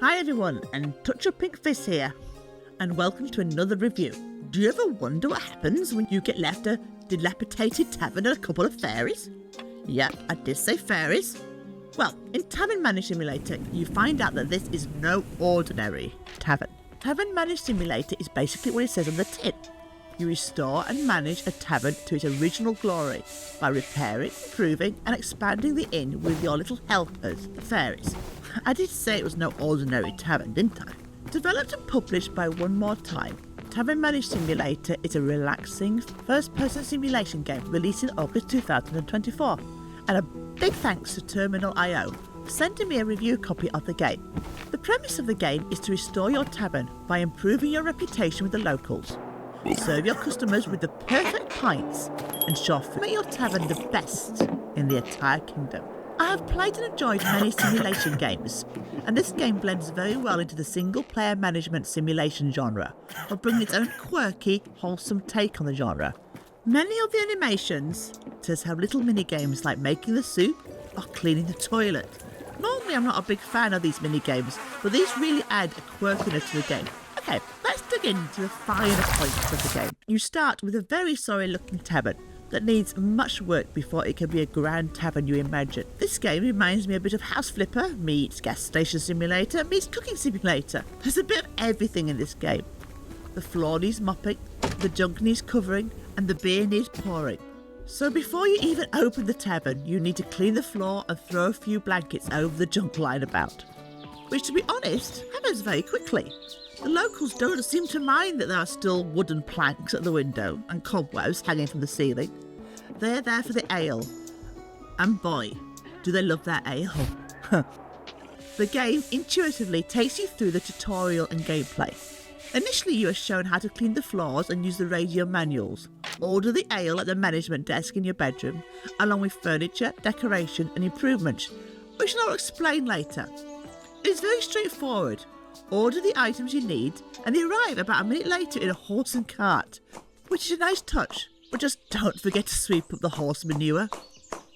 Hi everyone, and Touch of Pink Fizz here, and welcome to another review. Do you ever wonder what happens when you get left a dilapidated tavern and a couple of fairies? Yep, I did say fairies. Well, in Tavern Manager Simulator, you find out that this is no ordinary tavern. Tavern Manager Simulator is basically what it says on the tin. You restore and manage a tavern to its original glory by repairing, improving and expanding the inn with your little helpers, the fairies. I did say it was no ordinary tavern, didn't I? Developed and published by One More Time, Tavern Manager Simulator is a relaxing first-person simulation game released in August 2024. And a big thanks to Terminal.io for sending me a review copy of the game. The premise of the game is to restore your tavern by improving your reputation with the locals. Serve your customers with the perfect pints and ensure make your tavern the best in the entire kingdom. I have played and enjoyed many simulation games, and this game blends very well into the single-player management simulation genre, while bringing its own quirky, wholesome take on the genre. Many of the animations just have little mini-games like making the soup or cleaning the toilet. Normally I'm not a big fan of these mini-games, but these really add a quirkiness to the game. Okay, let's dig into the finer points of the game. You start with a very sorry-looking tavern that needs much work before it can be a grand tavern you imagine. This game reminds me a bit of House Flipper meets Gas Station Simulator meets Cooking Simulator. There's a bit of everything in this game. The floor needs mopping, the junk needs covering, and the beer needs pouring. So before you even open the tavern, you need to clean the floor and throw a few blankets over the junk lying about. Which, to be honest, happens very quickly. The locals don't seem to mind that there are still wooden planks at the window and cobwebs hanging from the ceiling. They're there for the ale. And boy, do they love their ale. The game intuitively takes you through the tutorial and gameplay. Initially you are shown how to clean the floors and use the radio manuals. Order the ale at the management desk in your bedroom, along with furniture, decoration and improvements, which I'll explain later. It is very straightforward. Order the items you need and they arrive about a minute later in a horse and cart, which is a nice touch, but just don't forget to sweep up the horse manure.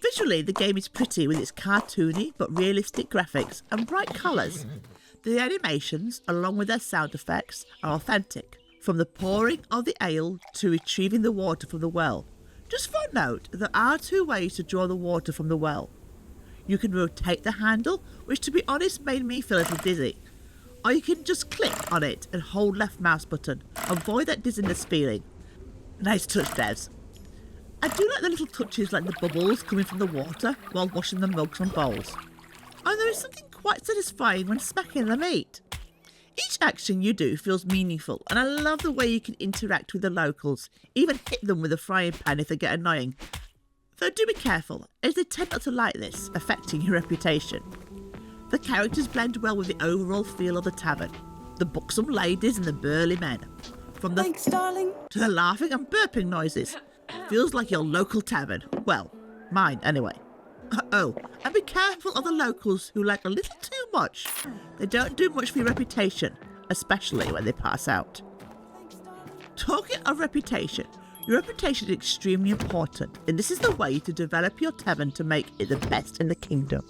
Visually, the game is pretty with its cartoony but realistic graphics and bright colours. The animations, along with their sound effects, are authentic, from the pouring of the ale to retrieving the water from the well. Just for a note, there are two ways to draw the water from the well. You can rotate the handle, which to be honest made me feel a little dizzy. Or you can just click on it and hold left mouse button. Avoid that dizziness feeling. Nice touch, devs. I do like the little touches like the bubbles coming from the water while washing the mugs and bowls. And there is something quite satisfying when smacking the meat. Each action you do feels meaningful, and I love the way you can interact with the locals, even hit them with a frying pan if they get annoying. Though do be careful, as they tend not to like this, affecting your reputation. The characters blend well with the overall feel of the tavern. The buxom ladies and the burly men. From the thanks, darling, to the laughing and burping noises. Feels like your local tavern. Well, mine anyway. Oh, and be careful of the locals who like a little too much. They don't do much for your reputation, especially when they pass out. Talking of reputation, your reputation is extremely important, and this is the way to develop your tavern to make it the best in the kingdom.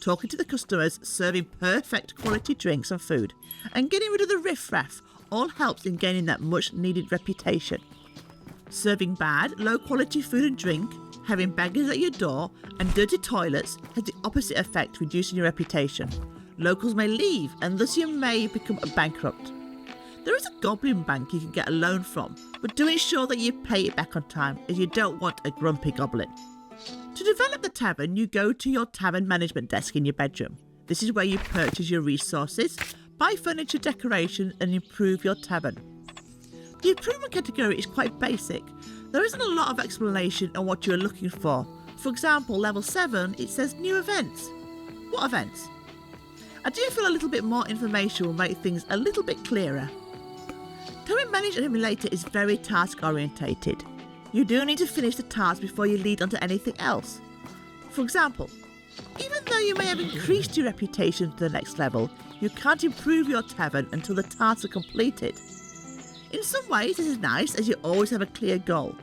Talking to the customers, serving perfect quality drinks and food, and getting rid of the riff-raff all helps in gaining that much needed reputation. Serving bad, low quality food and drink, having beggars at your door, and dirty toilets has the opposite effect, reducing your reputation. Locals may leave, and thus you may become a bankrupt. There is a goblin bank you can get a loan from, but do ensure that you pay it back on time, as you don't want a grumpy goblin. To develop the tavern, you go to your tavern management desk in your bedroom. This is where you purchase your resources, buy furniture, decoration, and improve your tavern. The improvement category is quite basic. There isn't a lot of explanation on what you are looking for. For example, level 7, it says new events. What events? I do feel a little bit more information will make things a little bit clearer. Tavern Manager Simulator is very task orientated. You do need to finish the task before you lead on to anything else. For example, even though you may have increased your reputation to the next level, you can't improve your tavern until the tasks are completed. In some ways this is nice, as you always have a clear goal,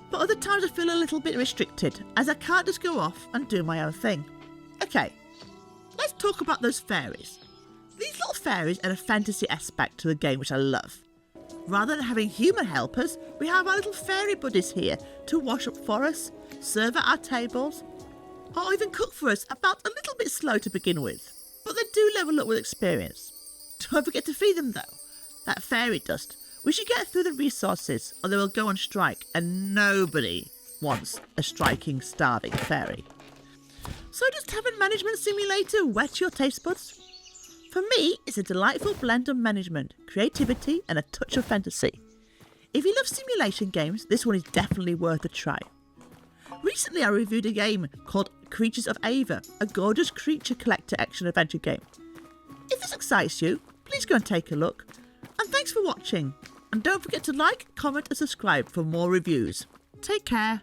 but other times I feel a little bit restricted, as I can't just go off and do my own thing. Okay, let's talk about those fairies. These fairies and a fantasy aspect to the game, which I love. Rather than having human helpers, we have our little fairy buddies here to wash up for us, serve at our tables, or even cook for us, about a little bit slow to begin with. But they do level up with experience. Don't forget to feed them though. That fairy dust. We should get through the resources or they will go on strike, and nobody wants a striking, starving fairy. So does Tavern Management Simulator whet your taste buds? For me, it's a delightful blend of management, creativity and a touch of fantasy. If you love simulation games, this one is definitely worth a try. Recently I reviewed a game called Creatures of Ava, a gorgeous creature collector action-adventure game. If this excites you, please go and take a look. And thanks for watching. And don't forget to like, comment and subscribe for more reviews. Take care.